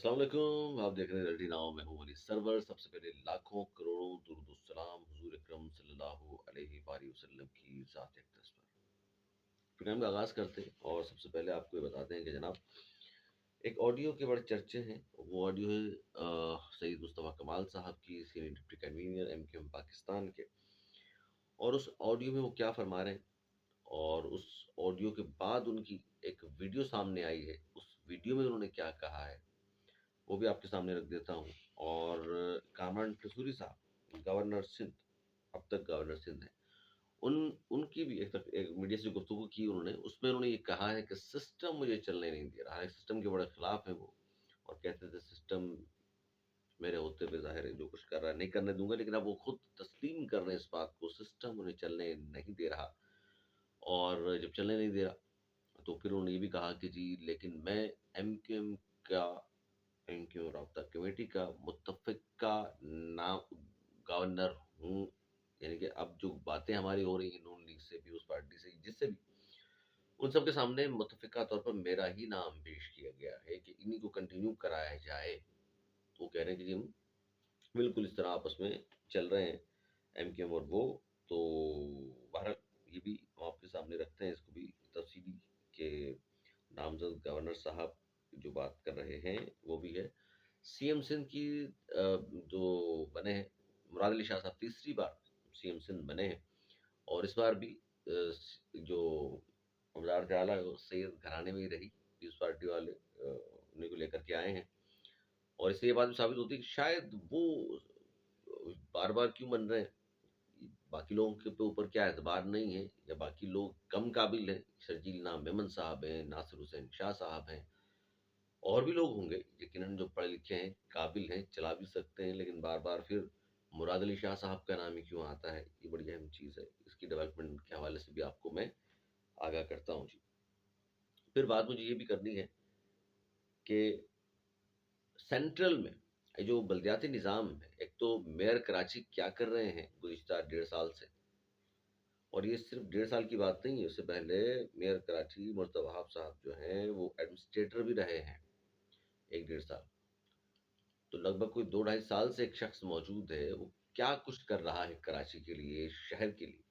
अस्सलाम वालेकुम। आप देख रहे हैं रेडी नाउ। मैं हूं वली सरवर। सबसे पहले लाखों करोड़ों दुरूद सलाम हुजूर अकरम सल्लल्लाहु अलैहि वसल्लम की ज़ात अक़दस पर। प्रोग्राम का आगाज़ करते हैं और सबसे पहले आपको ये बताते हैं कि जनाब एक ऑडियो के बड़े चर्चे हैं। वो ऑडियो है सैयद मुस्तफ़ा कमाल साहब की, senior deputy convener MQM Pakistan के। और उस ऑडियो में वो क्या फरमा रहे हैं और उस ऑडियो के बाद उनकी एक वीडियो सामने आई है, उस वीडियो में उन्होंने क्या कहा है वो भी आपके सामने रख देता हूँ। और कामरान कसूरी साहब, गवर्नर सिंध, अब तक गवर्नर सिंध हैं, उन उनकी भी एक मीडिया से जो गुफ्तगू की उन्होंने, उसमें उन्होंने ये कहा है कि सिस्टम मुझे चलने नहीं दे रहा है। सिस्टम के बड़े खिलाफ है वो, और कहते थे सिस्टम मेरे होते हुए ज़ाहिर है जो कुछ कर रहा है नहीं करने दूंगा, लेकिन अब वो खुद तस्लीम कर रहे हैं इस बात को, सिस्टम उन्हें चलने नहीं दे रहा। और जब चलने नहीं दे रहा तो फिर उन्होंने ये भी कहा कि जी लेकिन मैं एमक्यूएम का, एमक्यूएम राब्ता कमेटी का मुत्तफ़िका ना गवर्नर हूँ। यानी कि अब जो बातें हमारी हो रही हैं नून लीग से भी, उस पार्टी से, जिससे भी, उन सबके सामने मुत्तफ़िका तौर पर मेरा ही नाम पेश किया गया है कि इन्हीं को कंटिन्यू कराया जाए। तो वो कह रहे हैं कि जी हम बिल्कुल इस तरह आपस में चल रहे हैं एमक्यूएम और वो। तो बहरहाल ये भी हम आपके सामने रखते हैं, इसको भी तफसीली के नामजद गवर्नर साहब जो बात कर रहे हैं वो भी है। सीएम सिंध की जो बने हैं मुराद अली शाह साहब, तीसरी बार सीएम सिंध बने हैं। और इस बार भी जो वजारत आला है वो सैयद घराने में ही रही, पीपल्स पार्टी वाले उन्हीं को लेकर के आए हैं। और इससे ये बात भी साबित होती है कि शायद वो बार बार क्यों बन रहे हैं, बाकी लोगों के पे ऊपर क्या एतबार नहीं है, या बाकी लोग कम काबिल हैं। शर्जील नाम मेमन साहब हैं, नासिर हुसैन शाह साहब हैं, और भी लोग होंगे यकीनन जो पढ़े लिखे हैं, काबिल हैं, चला भी सकते हैं, लेकिन बार बार फिर मुराद अली शाह साहब का नाम ही क्यों आता है, ये बड़ी अहम चीज़ है। इसकी डेवलपमेंट के हवाले से भी आपको मैं आगाह करता हूँ जी। फिर बात मुझे ये भी करनी है कि सेंट्रल में ये जो बल्दियाती निज़ाम है, एक तो मेयर कराची क्या कर रहे हैं गुज़िश्ता 1.5 साल से, और ये सिर्फ 1.5 साल की बात नहीं है, उससे पहले मेयर कराची मुर्तज़ा वहाब साहब जो हैं वो एडमिनिस्ट्रेटर भी रहे हैं 1 डेढ़ साल। तो लगभग कोई 2 ढाई साल से एक शख्स मौजूद है, वो क्या कुछ कर रहा है कराची के लिए, शहर के लिए,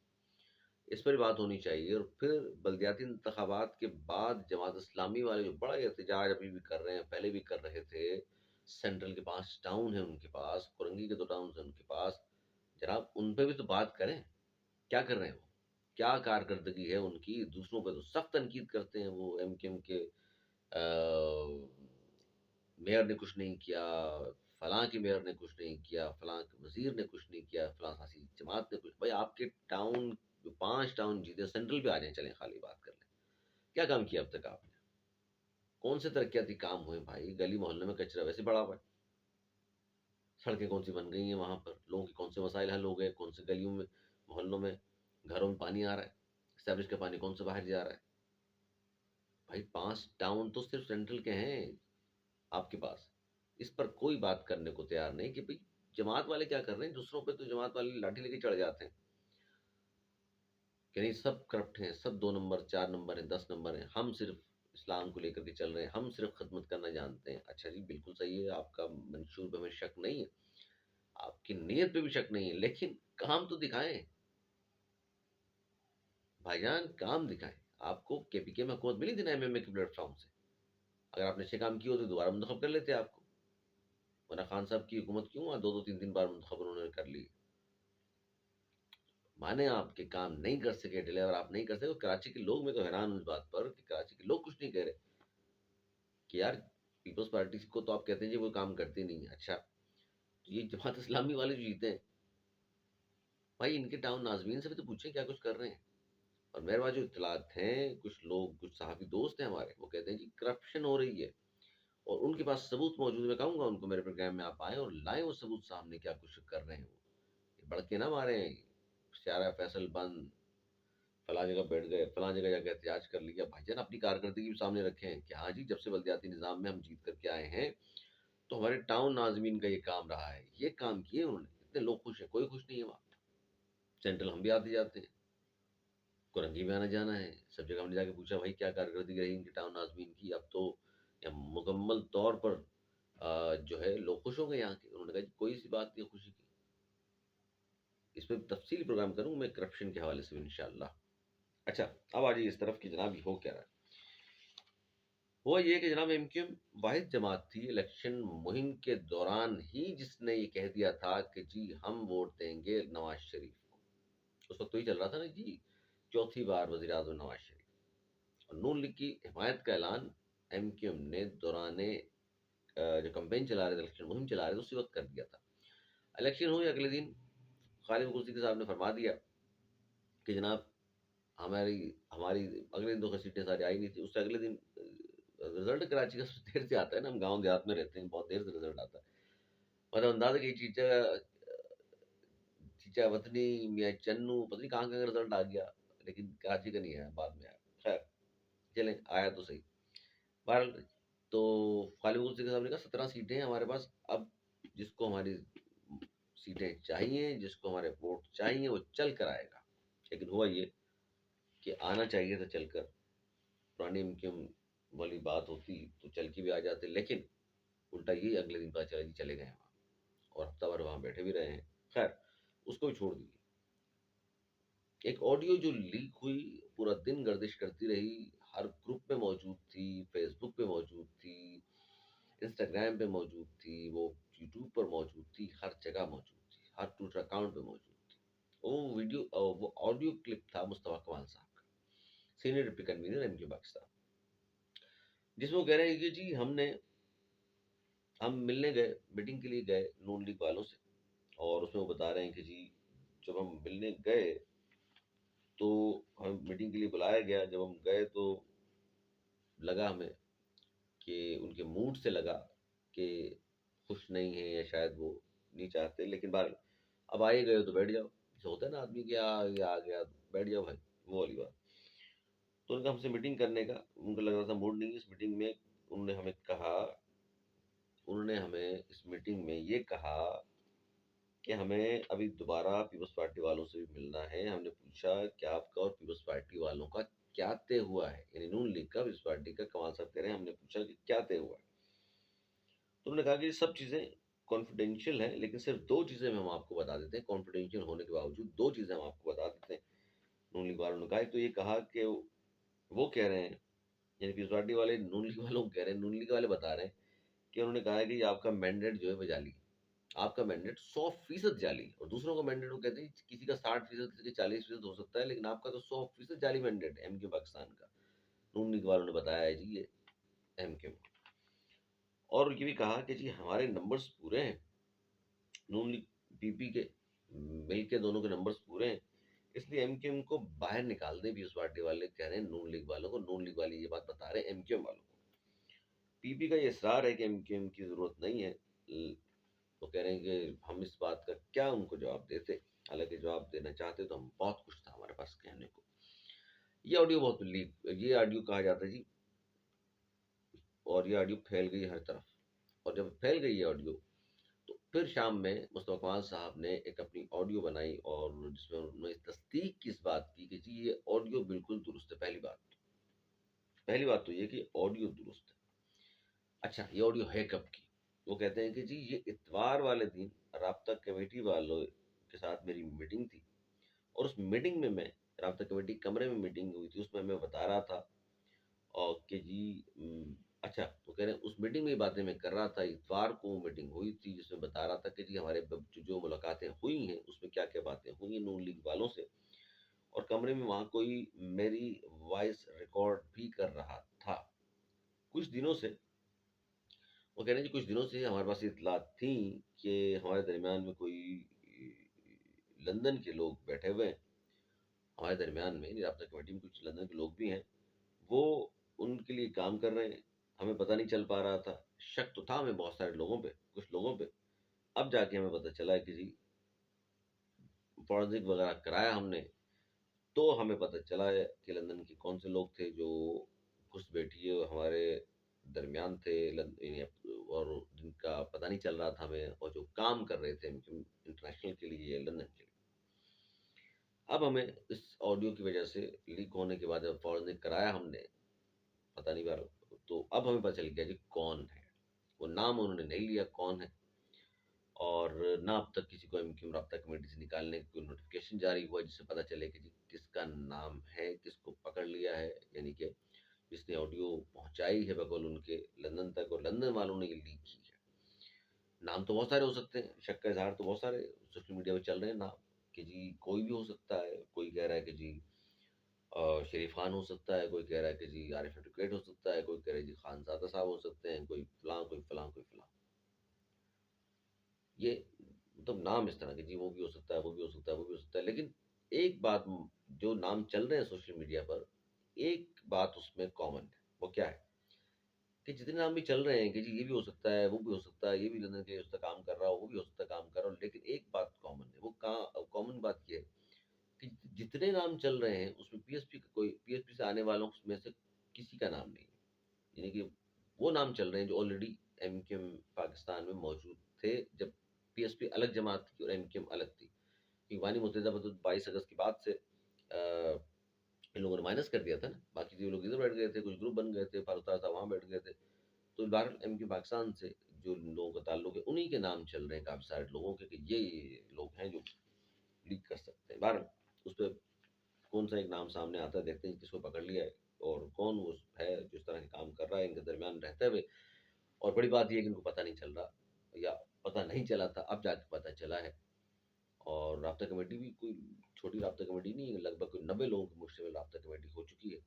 इस पर बात होनी चाहिए। और फिर बल्दियाती इंतखाबात के बाद जमात इस्लामी वाले जो बड़ा एहतजाज अभी भी कर रहे हैं, पहले भी कर रहे थे, सेंट्रल के 5 टाउन है उनके पास, कुरंगी के 2 टाउन है उनके पास, जनाब उन पे भी तो बात करें, क्या कर रहे हैं वो, क्या कारकर्दगी है उनकी। दूसरों पे तो सख्त तनकीद करते हैं वो, एमकेएम के मेयर ने कुछ नहीं किया, फलां के मेयर ने कुछ नहीं किया, फलां के वजीर ने कुछ नहीं किया, फलां सियासी जमात ने कुछ। भाई आपके टाउन, 5 टाउन जीते, सेंट्रल पे आ जाए, चलें खाली बात कर लें, क्या काम किया अब तक आपने, कौन से तरक्याती काम हुए भाई। गली मोहल्ले में कचरा वैसे बड़ा हुआ है, सड़कें कौन सी बन गई हैं वहां पर, लोगों के कौन से मसाइल हल हो गए, कौन से गलियों में, मोहल्लों में, घरों में पानी आ रहा है, स्टैब्लिश का पानी कौन सा बाहर जा रहा है। भाई 5 टाउन तो सिर्फ सेंट्रल के हैं आपके पास, इस पर कोई बात करने को तैयार नहीं कि भाई जमात वाले क्या कर रहे हैं। दूसरों पे तो जमात वाले लाठी लेके चढ़ जाते हैं कि नहीं सब करप्ट हैं, सब 2 नंबर 4 नंबर हैं, 10 नंबर हैं, हम सिर्फ इस्लाम को लेकर के चल रहे हैं, हम सिर्फ खदमत करना जानते हैं। अच्छा जी बिल्कुल सही है, आपका मंशूर पे हमें शक नहीं है, आपकी नीयत पे भी शक नहीं है, लेकिन काम तो दिखाएं भाईजान, काम दिखाएं। आपको केपीके में हुकूमत मिली थी ना एमएमए के प्लेटफॉर्म से, अगर आपने अच्छे काम किए होते तो दोबारा मुंतखब कर लेते आपको, वरना खान साहब की हुकूमत क्यों हुआ, 2 2 3 3 बार मुंतखब उन्होंने कर ली। माने आपके काम नहीं कर सके, डिलीवर आप नहीं कर सके। तो कराची के लोग, मैं तो हैरान हूँ इस बात पर कि कराची के लोग कुछ नहीं कह रहे कि यार पीपल्स पार्टी को तो आप कहते हैं जी वो काम करती नहीं है। अच्छा तो ये जमात इस्लामी वाले जो जीते हैं, भाई इनके टाउन नाजमीन से भी तो पूछें क्या कुछ कर रहे हैं। और मेरे पास जो इतलात हैं, कुछ लोग, कुछ सहाफ़ी दोस्त हैं हमारे, वो कहते हैं जी करप्शन हो रही है, और उनके पास सबूत मौजूद है। मैं कहूँगा उनको मेरे प्रोग्राम में आप आए और लाएं वो सबूत सामने, क्या कुछ कर रहे हैं वो, ये भड़के ना मारे, शारा फैसल बंद, फलां जगह बैठ गए, फलां जगह जाकर एहतजाज कर लिया। भाईजान अपनी कारकर्दगी भी सामने रखें कि हाँ जी जब से बल्दियाती निज़ाम में हम जीत करके आए हैं तो हमारे टाउन नाजमीन का ये काम रहा है, ये काम किए उन्होंने, इतने लोग खुश हैं, कोई खुश नहीं है वहाँ। सेंट्रल हम भी आते जाते हैं, कुरंगी में आना जाना है, सब जगह हमने जाके पूछा भाई क्या कारकर्दगी रही इनके टाउन नाजमीन की। अब तो या मुकम्मल तौर पर جو ہے لوگ خوش ہو گئے یہاں کے. انہوں نے کہا جی کوئی سی بات نہیں خوشی کی. اس پہ تفصیلی پروگرام کروں میں کرپشن کے حوالے سے بھی انشاءاللہ. اچھا اب آ جائیے اس طرف کہ جناب یہ ہو کیا رہا ہے. ہوا یہ کہ جناب ایم کیو ایم واحد جماعت تھی الیکشن مہم کے دوران ہی جس نے یہ کہہ دیا تھا کہ جی ہم ووٹ دیں گے نواز شریف کو. اس وقت تو یہ چل رہا تھا نا جی چوتھی بار وزیر اعظم نواز شریف. اور نون لیگ کی حمایت کا اعلان ایم کیو ایم نے دوران جو کمپین چلا رہے تھے الیکشن مہم چلا رہے تھے اسی وقت کر دیا تھا. الیکشن ہوئی اگلے دن خالد کرسی صاحب نے فرما دیا کہ جناب ہماری اگلے دن 2 سیٹیں ساری آئی نہیں تھی. اس سے اگلے دن رزلٹ کراچی کا دیر سے آتا ہے نا, ہم گاؤں دیہات میں رہتے ہیں, بہت دیر سے رزلٹ آتا ہے. مطلب اندازہ کہ چیچا وطنی میاں چنو پتہ نہیں کہاں کا رزلٹ آ گیا, لیکن کراچی کا نہیں ہے, بعد میں آیا. خیر چلیں آیا تو صحیح. بہرحال تو خالد کرسی صاحب نے کہا 17 سیٹیں ہیں ہمارے پاس, اب جس کو ہماری سیٹیں چاہیے, جس کو ہمارے ووٹ چاہیے وہ چل کر آئے گا. لیکن ہوا یہ کہ آنا چاہیے تھا چل کر. پرانی ایم والی بات ہوتی تو چل کے بھی آ جاتے, لیکن الٹا یہ اگلے دن پتا چلا جی چلے گئے وہاں, اور ہفتہ بھر وہاں بیٹھے بھی رہے ہیں. خیر اس کو بھی چھوڑ دیجیے. ایک آڈیو جو لیک ہوئی پورا دن گردش کرتی رہی, ہر گروپ میں موجود تھی, فیس بک پہ موجود تھی, انسٹاگرام پہ موجود تھی, وہ یوٹیوب پر موجود تھی, ہر جگہ موجود تھی, ہر ٹویٹر اکاؤنٹ پہ موجود تھی. وہ آڈیو کلپ تھا مصطفیٰ کمال صاحب کا, senior deputy convener M Q Pakistan, جس میں وہ کہہ رہے ہیں کہ جی ہم ملنے گئے, میٹنگ کے لیے گئے نون لیگ والوں سے. اور اس میں وہ بتا رہے ہیں کہ جی جب ہم ملنے گئے تو ہم میٹنگ کے لیے بلایا گیا, جب ہم گئے تو لگا ہمیں کہ ان کے موڈ سے لگا کہ خوش نہیں ہیں یا شاید وہ نہیں چاہتے, لیکن بہرحال اب آئے گئے تو بیٹھ جاؤ, جو ہوتا ہے نا آدمی کہ آ گیا بیٹھ جاؤ بھائی, وہ والی بات. تو ان کا ہم سے میٹنگ کرنے کا ان کو لگ رہا تھا موڈ نہیں ہے. اس میٹنگ میں انہوں نے ہمیں اس میٹنگ میں یہ کہا کہ ہمیں ابھی دوبارہ پیپلز پارٹی والوں سے بھی ملنا ہے. ہم نے پوچھا کہ آپ کا اور پیپلز پارٹی والوں کا کیا طے ہوا ہے, یعنی نون لیگ کا پیپلز پارٹی کا کمال صاحب کہہ رہے ہیں ہم نے پوچھا کہ کیا طے ہوا ہے. تو انہوں نے کہا کہ یہ سب چیزیں کانفیڈینشیل ہیں, لیکن صرف 2 چیزیں ہم آپ کو بتا دیتے ہیں, کانفیڈینشیل ہونے کے باوجود 2 چیزیں ہم آپ کو بتا دیتے ہیں. نون لیگ والوں نے کہا, تو یہ کہا کہ وہ کہہ رہے ہیں, یعنی پیپلز پارٹی والے نون لیگ والوں کو کہہ رہے ہیں, نون لیگ والے بتا رہے ہیں کہ انہوں نے کہا ہے کہ آپ کا مینڈیٹ جو ہے وہ جعلی, آپ کا مینڈیٹ 100% جعلی, اور دوسروں کا مینڈیٹ وہ کہتے ہیں کسی کا 60% کسی کا 40% ہو سکتا ہے, لیکن آپ کا تو 100% جعلی مینڈیٹ ہے ایم کیو پاکستان کا. نون لیگ والوں نے بتایا ہے جی یہ ایم کیو. اور یہ بھی کہا کہ جی ہمارے نمبرز پورے ہیں, نون لیگ پی پی کے مل کے دونوں کے نمبرز پورے ہیں, اس لیے ایم کیو ایم کو باہر نکال دیں. پیپلز پارٹی والے کہہ رہے ہیں نون لیگ والوں کو, نون لیگ والے یہ بات بتا رہے ہیں ایم کیو ایم والوں کو. پی پی کا یہ اصرار ہے کہ ایم کیو ایم کی ضرورت نہیں ہے. وہ کہہ رہے ہیں کہ ہم اس بات کا کیا ان کو جواب دیتے, حالانکہ جواب دینا چاہتے تو ہم بہت کچھ تھا ہمارے پاس کہنے کو. یہ آڈیو بہت لیک, یہ آڈیو کہا جاتا ہے جی, اور یہ آڈیو پھیل گئی ہر طرف. اور جب پھیل گئی یہ آڈیو تو پھر شام میں مصطفیٰ کمال صاحب نے ایک اپنی آڈیو بنائی, اور جس میں انہوں نے تصدیق کی اس بات کی کہ جی یہ آڈیو بالکل درست ہے. پہلی بات تو یہ کہ آڈیو درست ہے. اچھا یہ آڈیو ہے کب کی؟ وہ کہتے ہیں کہ جی یہ اتوار والے دن رابطہ کمیٹی والوں کے ساتھ میری میٹنگ تھی, اور اس میٹنگ میں رابطہ کمیٹی کمرے میں میٹنگ ہوئی تھی, اس میں بتا رہا تھا اور کہ جی اچھا وہ کہہ رہے ہیں اس میٹنگ میں یہ باتیں میں کر رہا تھا. اتوار کو میٹنگ ہوئی تھی جس میں بتا رہا تھا کہ جی ہمارے جو ملاقاتیں ہوئی ہیں اس میں کیا کیا باتیں ہوئی ہیں نون لیگ والوں سے, اور کمرے میں وہاں کوئی میری وائس ریکارڈ بھی کر رہا تھا. کچھ دنوں سے وہ کہہ رہے ہیں جی کچھ دنوں سے ہمارے پاس اطلاعات تھیں کہ ہمارے درمیان میں کوئی لندن کے لوگ بیٹھے ہوئے ہیں, ہمارے درمیان میں رابطہ کمیٹی میں کچھ لندن کے لوگ بھی ہیں, وہ ان کے لیے کام کر رہے ہیں. ہمیں پتہ نہیں چل پا رہا تھا, شک تو تھا ہمیں بہت سارے لوگوں پہ, کچھ لوگوں پہ. اب جا کے ہمیں پتہ چلا کہ جی فورنزک وغیرہ کرایا ہم نے, تو ہمیں پتہ چلا ہے کہ لندن کے کون سے لوگ تھے جو گھس بیٹھیے ہمارے درمیان تھے, اور جن کا پتہ نہیں چل رہا تھا ہمیں, اور جو کام کر رہے تھے انٹرنیشنل کے لیے, لندن کے لیے. اب ہمیں اس آڈیو کی وجہ سے لیک ہونے کے بعد جب فورنزک کرایا ہم نے, پتہ نہیں بار, تو اب ہمیں پتہ چل گیا جی کون ہے. وہ नाम उन्होंने नहीं लिया कौन है, और ना अब तक किसी को एमक्यूएम रब्ता कमेटी से निकालने की कोई नोटिफिकेशन जारी हुआ जिससे पता चले कि जी किसका नाम है, किसको पकड़ लिया है, यानी कि जिसने ऑडियो पहुंचाई है बकौल उनके लंदन तक, और लंदन वालों ने ये लीक की है। नाम तो बहुत सारे हो सकते हैं, शक का इजहार तो बहुत सारे सोशल मीडिया पे चल रहे हैं नाम, कि जी कोई भी हो सकता है। कोई कह रहा है कि जी शरीफ खान हो सकता है, कोई कह रहा है कि जी आरिफ एडवोकेट हो सकता है, कोई कह रहा है जी खानजादा साहब हो सकते हैं, कोई फलां कोई फलां कोई फलां। ये मतलब नाम इस तरह के, जी वो भी हो सकता है, वो भी हो सकता है, वो भी हो सकता है। लेकिन एक बात, जो नाम चल रहे हैं सोशल मीडिया पर, एक बात उसमें कॉमन है। वो क्या है कि जितने नाम भी चल रहे हैं कि जी ये भी हो सकता है, वो भी हो सकता है, ये भी लंदन के लिए उसका काम कर रहा हो, वो भी हो सकता है काम कर रहा हो, लेकिन एक बात कॉमन है। वो कॉमन बात ये है कि जितने नाम चल रहे हैं उसमें पीएसपी का कोई, पीएसपी से आने वालों में से किसी का नाम नहीं है। यानी कि वो नाम चल रहे हैं जो ऑलरेडी एमक्यूएम पाकिस्तान में मौजूद थे, जब पीएसपी अलग जमात थी और एमक्यूएम अलग थी। ईवानी मुत्तहिदा तो 22 अगस्त के बाद से इन लोगों ने माइनस कर दिया था ना, बाकी जो लोग इधर बैठ गए थे, कुछ ग्रुप बन गए थे, फारूक साहब वहाँ बैठ गए थे। तो बहरहाल एमक्यूएम पाकिस्तान से जो लोगों का ताल्लुक है उन्हीं के नाम चल रहे हैं काफ़ी सारे लोगों के, कि ये लोग हैं जो लीक कर सकते हैं। बहरहाल उस पर कौन सा एक नाम सामने आता है, देखते हैं किसको पकड़ लिया है और कौन वो है जो इस तरह के काम कर रहा है इनके दरमियान रहते हुए। और बड़ी बात ये है कि इनको पता नहीं चल रहा, या पता नहीं चला था, अब जाके पता चला है। और राब्ता कमेटी भी कोई छोटी राब्ता कमेटी नहीं है, लगभग कोई 90 लोगों की मुश्तमिल राब्ता कमेटी हो चुकी है।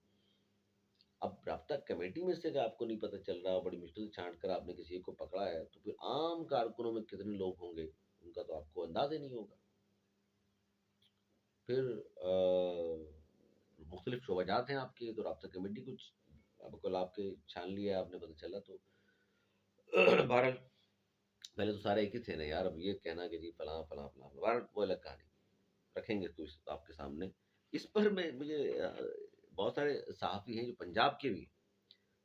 अब राब्ता कमेटी में से अगर आपको नहीं पता चल रहा, बड़ी मुश्किल से छांट कर आपने किसी एक को पकड़ा है, तो फिर आम कारकुनों में कितने लोग होंगे उनका तो आपको अंदाजा नहीं होगा। फिर मुख्तलिफ शोबाजात हैं आपके, तो राब्ता कमेटी कुछ अब कल आपके छान लिया आपने, पता चला तो बहरहाल पहले तो सारे एक ही थे ना यार। अब ये कहना कि जी फलां फलां फलां, बहरहाल वो अलग कहानी, रखेंगे तो आपके सामने। इस पर मैं मुझे बहुत सारे सहाफ़ी हैं जो पंजाब के भी,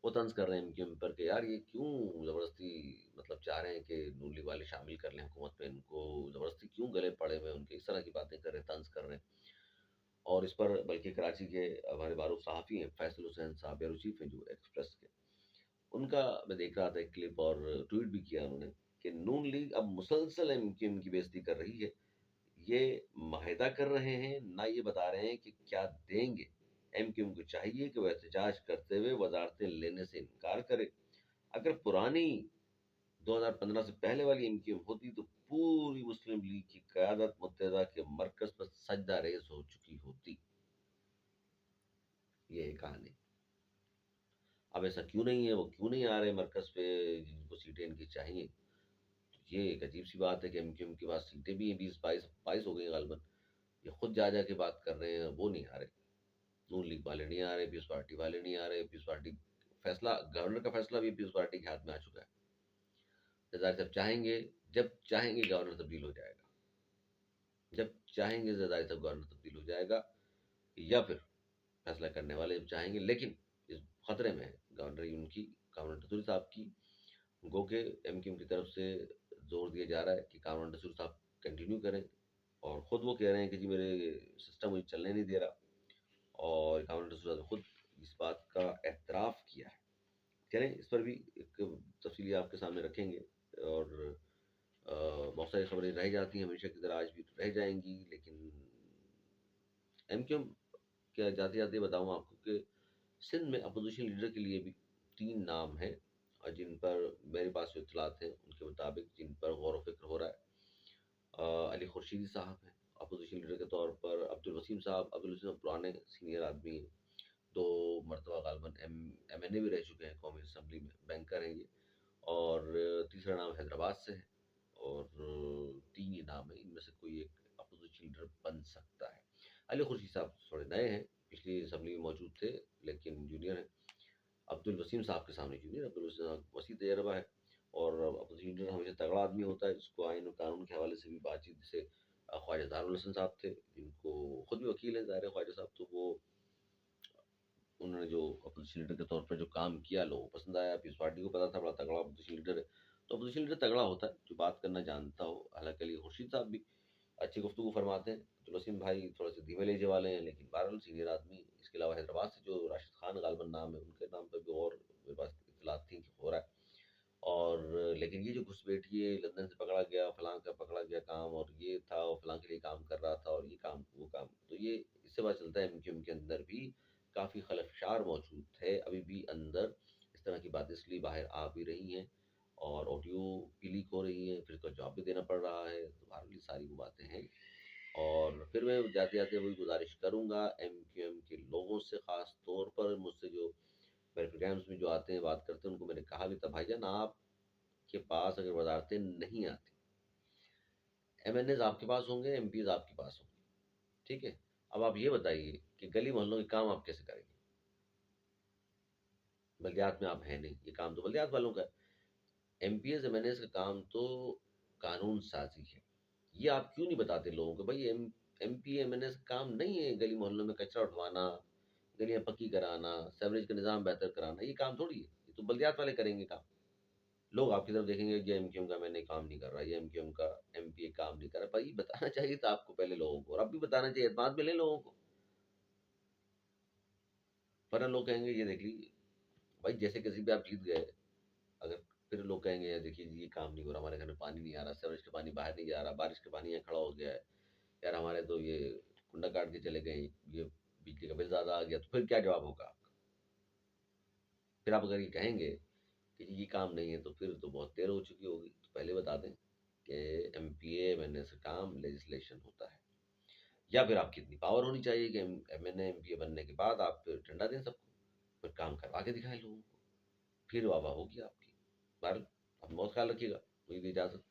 वो तंज कर रहे हैं इनके ऊपर कि यार ये क्यों ज़बरदस्ती, मतलब चाह रहे हैं कि नून लीग वाले शामिल कर लें हुकूमत में, इनको ज़बरदस्ती क्यों गले पड़े हुए हैं उनके, इस तरह की बातें कर रहे हैं, तंज कर रहे हैं। और इस पर बल्कि कराची के हमारे मारूफ सहाफ़ी हैं फैसल हुसैन साहब यारूसीफ हैं जो एक्सप्रेस के, उनका मैं देख रहा था एक क्लिप और ट्वीट भी किया उन्होंने कि नून लीग अब मुसलसल एमक्यूएम की बेइज्जती कर रही है। ये माहिदा कर रहे हैं, ना ये बता रहे हैं कि क्या देंगे। एमक्यूएम को चाहिए कि वह एहतजाज करते हुए वजारतें लेने से इनकार करे। अगर पुरानी 2015 से पहले वाली एमक्यूएम होती तो पूरी मुस्लिम लीग की क़यादत मुत्तहिदा के मरकज पर सजदा रेज़ हो चुकी होती। ये है कहानी। अब ऐसा क्यों नहीं है, वो क्यों नहीं आ रहे मरकज पे जिनको सीटें इनकी चाहिए। तो ये एक अजीब सी बात है कि एमक्यूएम के पास सीटें भी हैं, 20 22 हो गई गालिबन। ये खुद जा जा के बात कर रहे हैं, वो नहीं आ रहे। नून लीग वाले नहीं आ रहे, पीपल्स पार्टी वाले नहीं आ रहे। पीपल्स पार्टी फैसला, गवर्नर का फैसला भी पीपल्स पार्टी के हाथ में आ चुका है। जरदारी साहब चाहेंगे, जब चाहेंगे गवर्नर तब्दील हो जाएगा, जब चाहेंगे जरदारी साहब गवर्नर तब्दील हो जाएगा, या फिर फैसला करने वाले जब चाहेंगे। लेकिन इस खतरे में है गवर्नर उनकी, गवर्नर नसूरी साहब की, गो के एमक्यूएम की तरफ से जोर दिया जा रहा है कि गवर्नर नसूरी साहब कंटिन्यू करें, और ख़ुद वो कह रहे हैं कि जी मेरे सिस्टम मुझे चलने नहीं दे रहा, और गवर्नर नसूरी साहब ने खुद इस बात का एतराफ़ किया है। चलें इस पर भी एक तफसीली आपके सामने रखेंगे। और बहुत सारी खबरें रह जाती हैं हमेशा की तरह, आज भी रह जाएंगी। लेकिन एमक्यूएम क्या, जाते जाते बताऊँ आपको कि सिंध में अपोजिशन लीडर के लिए भी 3 नाम हैं, और जिन पर मेरे पास जो इत्तलात हैं उनके मुताबिक, जिन पर गौर व फिक्र हो रहा है। अली खुर्शीदी साहब हैं अपोजिशन लीडर के तौर पर, अब्दुल वसीम साहब, अब्दुल वसीम साहब पुराने सीनियर आदमी हैं, 2 मरतबा गालिबन एमएनए भी रह चुके हैं कौमी असम्बली में, बैंकर हैं ये। और तीसरा नाम हैदराबाद से है, और 3 ही नाम है, इनमें से कोई एक अपोजिशन लीडर बन सकता है। अली खुर्शीद साहब थोड़े नए हैं, पिछली असम्बली में मौजूद थे लेकिन जूनियर हैं। अब्दुल वसीम साहब के सामने जूनियर, अब्दुल वसीम साहब वसी तजर्बा है, और अपोजिशन लीडर हमेशा तगड़ा आदमी होता है जिसको आइन और कानून के हवाले से भी बातचीत, जैसे ख्वाजा दारुल हसन साहब थे, जिनको खुद भी वकील हैं ज़ाहिर है ख्वाजा साहब, तो वो उन्होंने जो अपोजिशन लीडर के तौर पर जो काम किया लोगों को पसंद आया। पीस पार्टी को पता था बड़ा तगड़ा अपोजिशन लीडर है, तो अपोजिशन लीडर तगड़ा होता है जो बात करना जानता हो। हालांकि अली खुर्शीद साहब भी अच्छी गुफ्तगू फरमाते हैं, तो वसीम भाई थोड़े से धीमे लहजे वाले हैं, लेकिन बहरहाल सीनियर आदमी। इसके अलावा हैदराबाद से जो राशिद खान गालिबन नाम है, उनके नाम पर भी और मेरे पास इतलात थी कि हो रहा है। और लेकिन ये जो घुसपैठिए लंदन से पकड़ा गया, फलाँ का पकड़ा गया काम, और ये था और फलाँ के लिए काम कर रहा था, और ये काम, वो काम, तो ये इससे पता चलता है एमक्यूएम के अंदर भी काफ़ी खलफशार मौजूद है अभी भी अंदर। इस तरह की बातें इसलिए बाहर आ भी रही हैं, और ऑडियो भी लीक हो रही हैं, फिर उसका जवाब भी देना पड़ रहा है, तो बहरहाल ये सारी वो बातें हैं। और फिर मैं जाते जाते वही गुजारिश करूँगा एमक्यूएम के लोगों से, ख़ास तौर पर मुझसे जो मेरे प्रोग्राम्स में जो आते हैं, बात करते हैं, उनको मैंने कहा भी था, भाईजान आपके पास अगर वजारतें नहीं आती, एमएनएज आपके पास होंगे, एमपीज आपके पास होंगे, ठीक है। अब आप ये बताइए कि गली मोहल्लों के काम आप कैसे करेंगे? बल्दियात में आप हैं नहीं, ये काम तो बल्दियात वालों का है। एमपीएस एमएनएस का काम तो कानून साजी है। ये आप क्यों नहीं बताते लोगों को, भाई एमपी एमएनएस का काम नहीं है गली मोहल्लों में कचरा उठवाना, गलियां पक्की कराना, सेवरेज का निज़ाम बेहतर कराना, ये काम थोड़ी है, ये तो बल्दियात वाले करेंगे काम। लोग आपकी तरफ देखेंगे, ये एमक्यूएम का मैंने काम नहीं कर रहा, ये एमक्यूएम का एमपी काम नहीं कर रहा, भाई बताना चाहिए था आपको पहले लोगों को, और अब भी बताना चाहिए, एतमाद मिले लोगों को। वरना लोग कहेंगे ये देख लीजिए, भाई जैसे किसी भी आप जीत गए, अगर फिर लोग कहेंगे यार देखिए जी, ये काम नहीं हो रहा, हमारे घर में पानी नहीं आ रहा, सीवरेज का पानी बाहर नहीं जा रहा, बारिश का पानी यहाँ खड़ा हो गया है, यार हमारे तो ये कुंडा काट के चले गए, ये बिजली का बिल ज़्यादा आ गया, तो फिर क्या जवाब होगा आपका? फिर आप अगर ये कहेंगे कि जी ये काम नहीं है, तो फिर तो बहुत देर हो चुकी होगी, तो पहले बता दें कि एमपीए एमएनए से काम लेजिस्लेशन होता है। या फिर आपकी इतनी पावर होनी चाहिए कि एमएनए एमपीए बनने के बाद आप फिर ठंडा दें सबको, फिर काम करवा के दिखाएं लोगों को, फिर वाह वाह होगी आपकी। बहरहाल आप बहुत ख्याल रखिएगा, मुझे दी इजाज़त।